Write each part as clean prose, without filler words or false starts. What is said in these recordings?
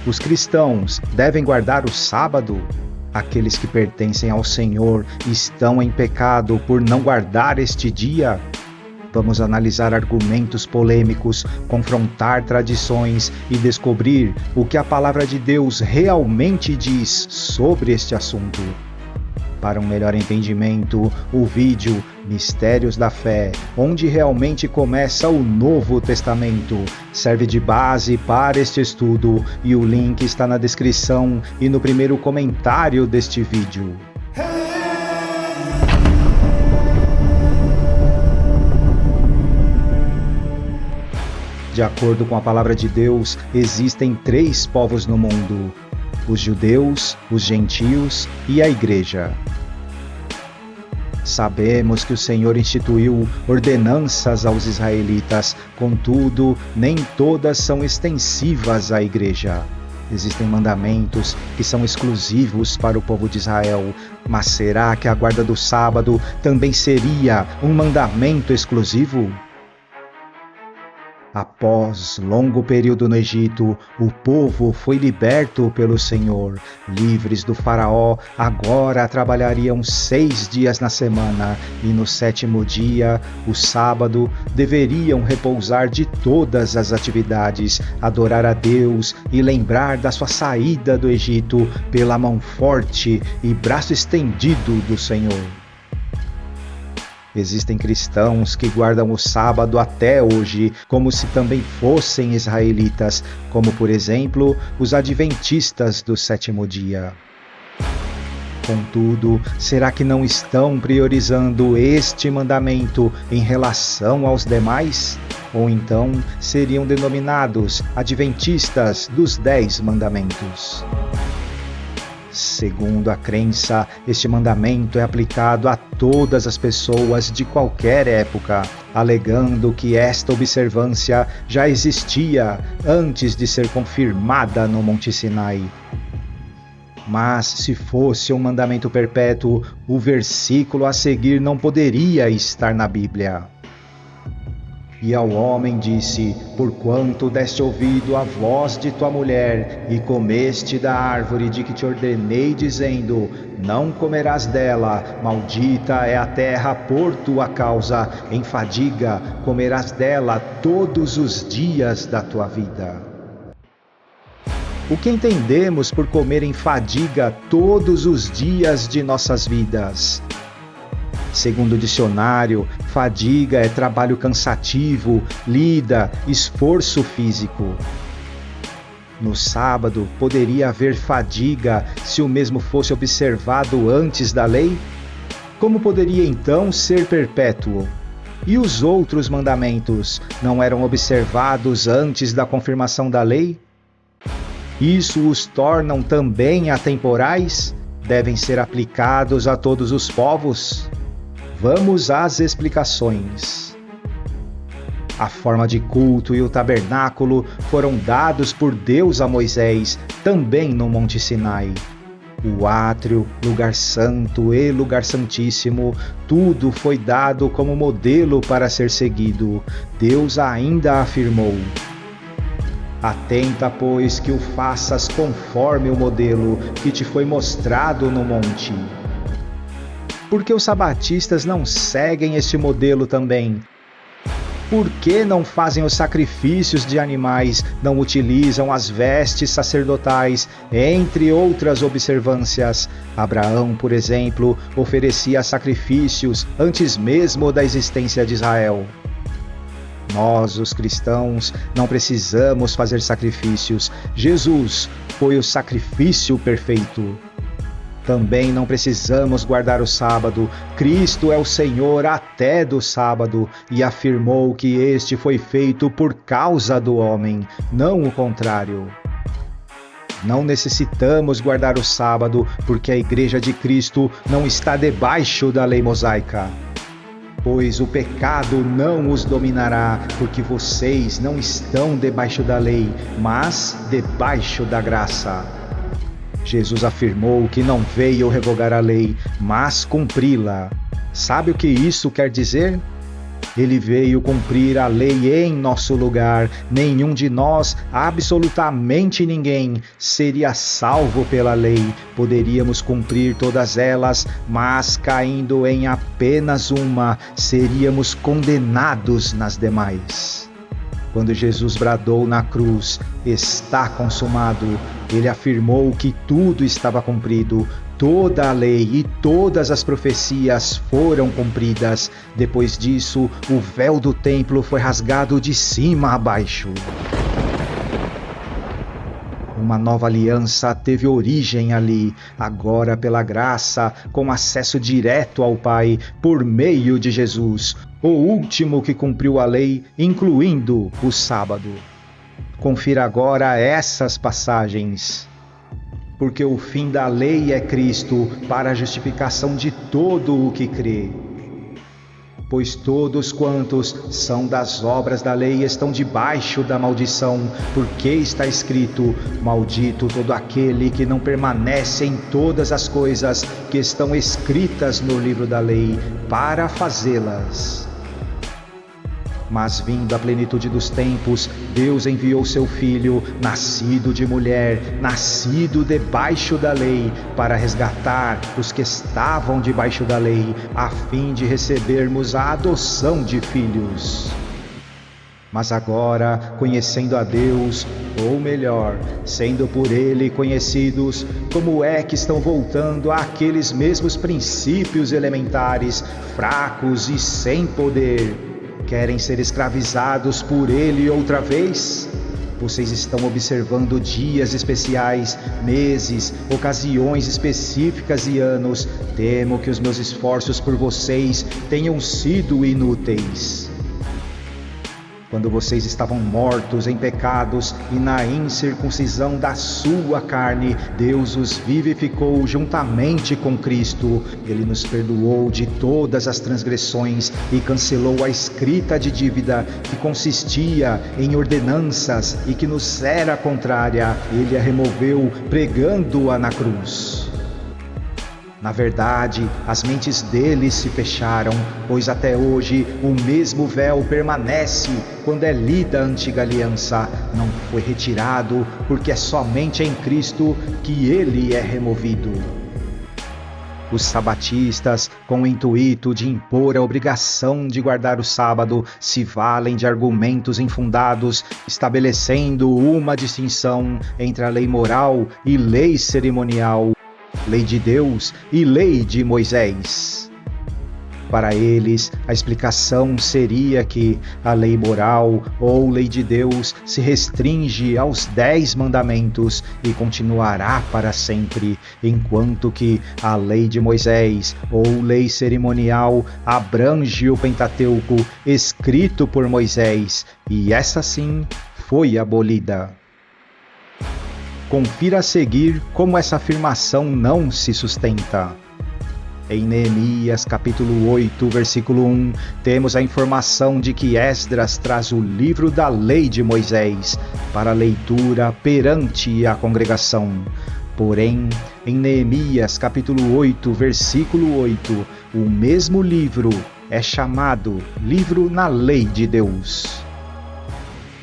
Os cristãos devem guardar o sábado? Aqueles que pertencem ao Senhor estão em pecado por não guardar este dia? Vamos analisar argumentos polêmicos, confrontar tradições e descobrir o que a palavra de Deus realmente diz sobre este assunto. Para um melhor entendimento, o vídeo Mistérios da Fé, onde realmente começa o Novo Testamento, serve de base para este estudo e o link está na descrição e no primeiro comentário deste vídeo. De acordo com a palavra de Deus, existem 3 povos no mundo: os judeus, os gentios e a igreja. Sabemos que o Senhor instituiu ordenanças aos israelitas, contudo, nem todas são extensivas à igreja. Existem mandamentos que são exclusivos para o povo de Israel, mas será que a guarda do sábado também seria um mandamento exclusivo? Após longo período no Egito, o povo foi liberto pelo Senhor. Livres do faraó, agora trabalhariam 6 dias na semana e no 7º dia, o sábado, deveriam repousar de todas as atividades, adorar a Deus e lembrar da sua saída do Egito pela mão forte e braço estendido do Senhor. Existem cristãos que guardam o sábado até hoje, como se também fossem israelitas, como por exemplo, os adventistas do 7º dia. Contudo, será que não estão priorizando este mandamento em relação aos demais? Ou então seriam denominados adventistas dos 10 mandamentos? Segundo a crença, este mandamento é aplicado a todas as pessoas de qualquer época, alegando que esta observância já existia antes de ser confirmada no Monte Sinai. Mas se fosse um mandamento perpétuo, o versículo a seguir não poderia estar na Bíblia. E ao homem disse: porquanto deste ouvido à voz de tua mulher, e comeste da árvore de que te ordenei, dizendo: não comerás dela, maldita é a terra por tua causa, em fadiga comerás dela todos os dias da tua vida. O que entendemos por comer em fadiga todos os dias de nossas vidas? Segundo o dicionário, fadiga é trabalho cansativo, lida, esforço físico. No sábado, poderia haver fadiga se o mesmo fosse observado antes da lei? Como poderia então ser perpétuo? E os outros mandamentos não eram observados antes da confirmação da lei? Isso os tornam também atemporais? Devem ser aplicados a todos os povos? Vamos às explicações. A forma de culto e o tabernáculo foram dados por Deus a Moisés, também no Monte Sinai. O átrio, lugar santo e lugar santíssimo, tudo foi dado como modelo para ser seguido. Deus ainda afirmou: atenta, pois, que o faças conforme o modelo que te foi mostrado no monte. Por que os sabatistas não seguem este modelo também? Por que não fazem os sacrifícios de animais, não utilizam as vestes sacerdotais, entre outras observâncias? Abraão, por exemplo, oferecia sacrifícios antes mesmo da existência de Israel. Nós, os cristãos, não precisamos fazer sacrifícios. Jesus foi o sacrifício perfeito. Também não precisamos guardar o sábado. Cristo é o Senhor até do sábado e afirmou que este foi feito por causa do homem, não o contrário. Não necessitamos guardar o sábado porque a Igreja de Cristo não está debaixo da lei mosaica. Pois o pecado não os dominará, porque vocês não estão debaixo da lei, mas debaixo da graça. Jesus afirmou que não veio revogar a lei, mas cumpri-la. Sabe o que isso quer dizer? Ele veio cumprir a lei em nosso lugar. Nenhum de nós, absolutamente ninguém, seria salvo pela lei. Poderíamos cumprir todas elas, mas caindo em apenas uma, seríamos condenados nas demais. Quando Jesus bradou na cruz, "Está consumado", ele afirmou que tudo estava cumprido. Toda a lei e todas as profecias foram cumpridas. Depois disso, o véu do templo foi rasgado de cima a baixo. Uma nova aliança teve origem ali, agora pela graça, com acesso direto ao Pai, por meio de Jesus, o último que cumpriu a lei, incluindo o sábado. Confira agora essas passagens. Porque o fim da lei é Cristo, para a justificação de todo o que crê. Pois todos quantos são das obras da lei estão debaixo da maldição, porque está escrito: "Maldito todo aquele que não permanece em todas as coisas que estão escritas no livro da lei, para fazê-las." Mas vindo a plenitude dos tempos, Deus enviou seu Filho, nascido de mulher, nascido debaixo da lei, para resgatar os que estavam debaixo da lei, a fim de recebermos a adoção de filhos. Mas agora, conhecendo a Deus, ou melhor, sendo por Ele conhecidos, como é que estão voltando àqueles mesmos princípios elementares, fracos e sem poder? Querem ser escravizados por Ele outra vez? Vocês estão observando dias especiais, meses, ocasiões específicas e anos. Temo que os meus esforços por vocês tenham sido inúteis. Quando vocês estavam mortos em pecados e na incircuncisão da sua carne, Deus os vivificou juntamente com Cristo. Ele nos perdoou de todas as transgressões e cancelou a escrita de dívida que consistia em ordenanças e que nos era contrária. Ele a removeu pregando-a na cruz. Na verdade, as mentes deles se fecharam, pois até hoje o mesmo véu permanece quando é lida a antiga aliança. Não foi retirado, porque é somente em Cristo que ele é removido. Os sabatistas, com o intuito de impor a obrigação de guardar o sábado, se valem de argumentos infundados, estabelecendo uma distinção entre a lei moral e lei cerimonial, lei de Deus e lei de Moisés. Para eles, a explicação seria que a lei moral ou lei de Deus se restringe aos 10 mandamentos e continuará para sempre, enquanto que a lei de Moisés ou lei cerimonial abrange o Pentateuco escrito por Moisés, e essa sim foi abolida. Confira a seguir como essa afirmação não se sustenta. Em Neemias capítulo 8, versículo 1, temos a informação de que Esdras traz o livro da lei de Moisés para leitura perante a congregação. Porém, em Neemias capítulo 8, versículo 8, o mesmo livro é chamado livro na lei de Deus.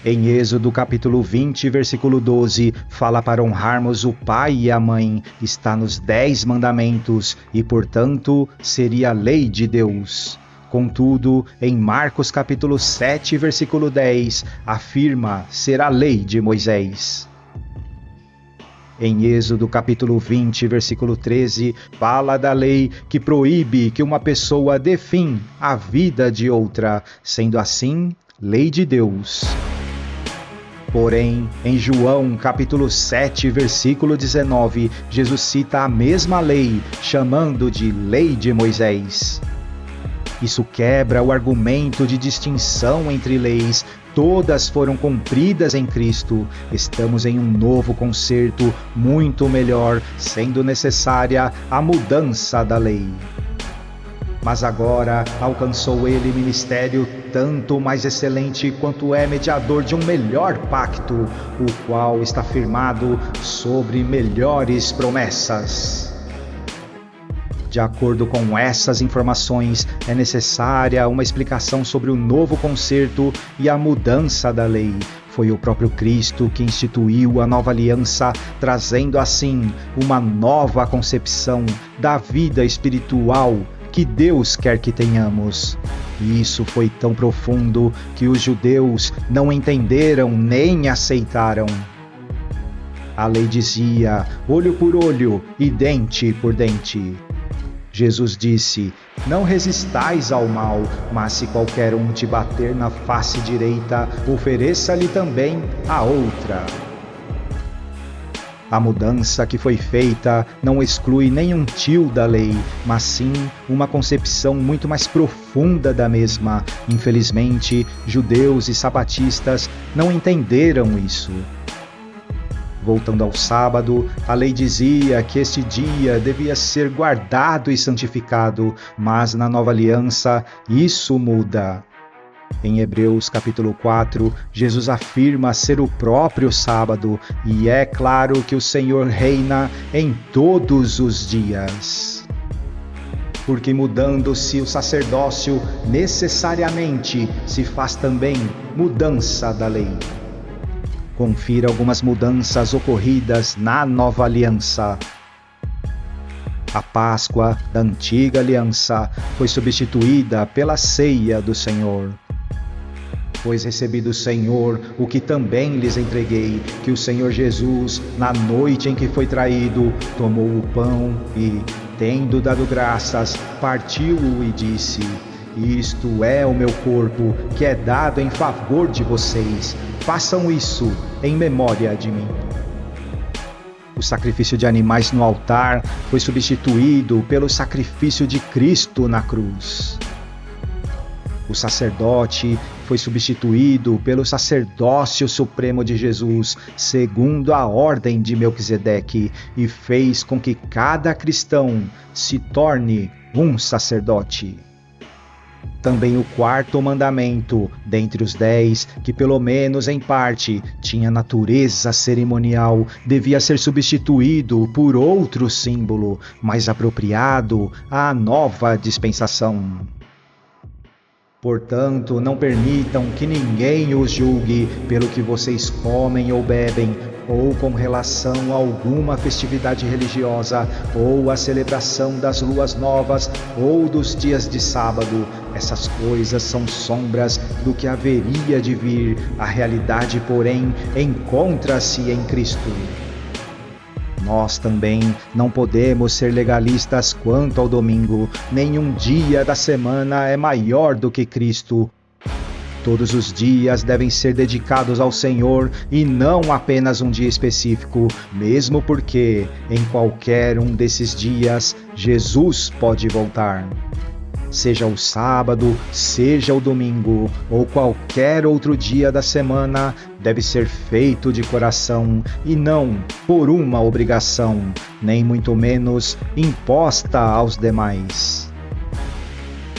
Em Êxodo capítulo 20, versículo 12, fala para honrarmos o pai e a mãe, está nos 10 mandamentos e, portanto, seria a lei de Deus. Contudo, em Marcos capítulo 7, versículo 10, afirma ser a lei de Moisés. Em Êxodo capítulo 20, versículo 13, fala da lei que proíbe que uma pessoa dê fim à vida de outra, sendo assim, lei de Deus. Porém, em João capítulo 7, versículo 19, Jesus cita a mesma lei, chamando de lei de Moisés. Isso quebra o argumento de distinção entre leis. Todas foram cumpridas em Cristo. Estamos em um novo concerto muito melhor, sendo necessária a mudança da lei. Mas agora alcançou ele ministério tanto mais excelente quanto é mediador de um melhor pacto, o qual está firmado sobre melhores promessas. De acordo com essas informações, é necessária uma explicação sobre o novo concerto e a mudança da lei. Foi o próprio Cristo que instituiu a nova aliança, trazendo assim uma nova concepção da vida espiritual que Deus quer que tenhamos. E isso foi tão profundo que os judeus não entenderam nem aceitaram. A lei dizia olho por olho e dente por dente. Jesus disse: não resistais ao mal, mas se qualquer um te bater na face direita, ofereça-lhe também a outra. A mudança que foi feita não exclui nenhum tio da lei, mas sim uma concepção muito mais profunda da mesma. Infelizmente, judeus e sabatistas não entenderam isso. Voltando ao sábado, a lei dizia que este dia devia ser guardado e santificado, mas na nova aliança isso muda. Em Hebreus capítulo 4, Jesus afirma ser o próprio sábado, e é claro que o Senhor reina em todos os dias. Porque mudando-se o sacerdócio, necessariamente se faz também mudança da lei. Confira algumas mudanças ocorridas na nova aliança. A Páscoa da antiga aliança foi substituída pela ceia do Senhor. Pois recebi do Senhor o que também lhes entreguei, que o Senhor Jesus, na noite em que foi traído, tomou o pão e, tendo dado graças, partiu-o e disse: isto é o meu corpo, que é dado em favor de vocês. Façam isso em memória de mim. O sacrifício de animais no altar foi substituído pelo sacrifício de Cristo na cruz. O sacerdote foi substituído pelo sacerdócio supremo de Jesus, segundo a ordem de Melquisedeque, e fez com que cada cristão se torne um sacerdote. Também o quarto mandamento, dentre os 10, que pelo menos em parte tinha natureza cerimonial, devia ser substituído por outro símbolo, mais apropriado à nova dispensação. Portanto, não permitam que ninguém os julgue pelo que vocês comem ou bebem, ou com relação a alguma festividade religiosa, ou a celebração das luas novas, ou dos dias de sábado. Essas coisas são sombras do que haveria de vir. A realidade, porém, encontra-se em Cristo. Nós também não podemos ser legalistas quanto ao domingo. Nenhum dia da semana é maior do que Cristo. Todos os dias devem ser dedicados ao Senhor e não apenas um dia específico, mesmo porque em qualquer um desses dias Jesus pode voltar. Seja o sábado, seja o domingo ou qualquer outro dia da semana, deve ser feito de coração e não por uma obrigação, nem muito menos imposta aos demais.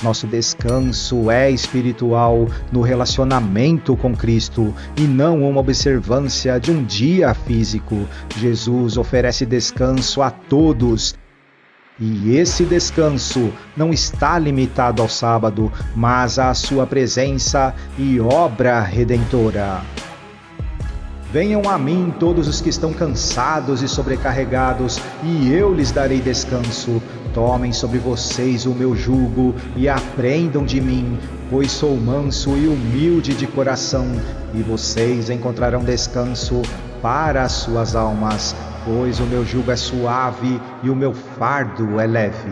Nosso descanso é espiritual no relacionamento com Cristo e não uma observância de um dia físico. Jesus oferece descanso a todos. E esse descanso não está limitado ao sábado, mas à sua presença e obra redentora. Venham a mim todos os que estão cansados e sobrecarregados, e eu lhes darei descanso. Tomem sobre vocês o meu jugo e aprendam de mim, pois sou manso e humilde de coração, e vocês encontrarão descanso para as suas almas, pois o meu jugo é suave e o meu fardo é leve.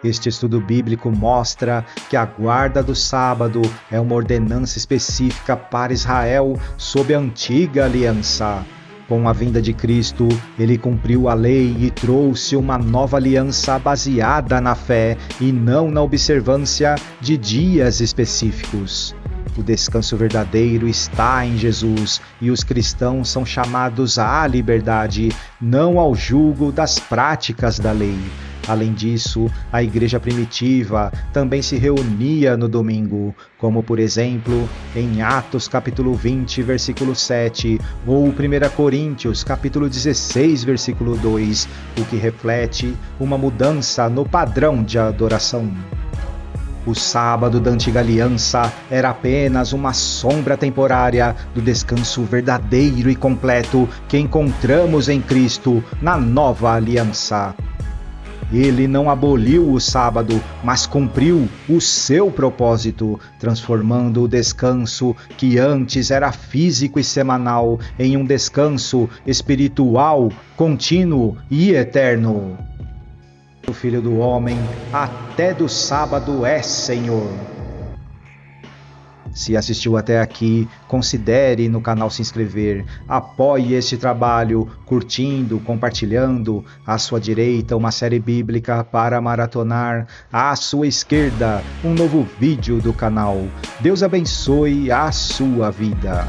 Este estudo bíblico mostra que a guarda do sábado é uma ordenança específica para Israel sob a antiga aliança. Com a vinda de Cristo, ele cumpriu a lei e trouxe uma nova aliança baseada na fé e não na observância de dias específicos. O descanso verdadeiro está em Jesus e os cristãos são chamados à liberdade, não ao jugo das práticas da lei. Além disso, a igreja primitiva também se reunia no domingo, como por exemplo em Atos capítulo 20, versículo 7, ou 1 Coríntios capítulo 16, versículo 2, o que reflete uma mudança no padrão de adoração. O sábado da antiga aliança era apenas uma sombra temporária do descanso verdadeiro e completo que encontramos em Cristo na nova aliança. Ele não aboliu o sábado, mas cumpriu o seu propósito, transformando o descanso que antes era físico e semanal em um descanso espiritual, contínuo e eterno. O Filho do Homem até do sábado é Senhor. Se assistiu até aqui, considere no canal se inscrever, apoie este trabalho, curtindo, compartilhando. À sua direita, uma série bíblica para maratonar. À sua esquerda, um novo vídeo do canal. Deus abençoe a sua vida.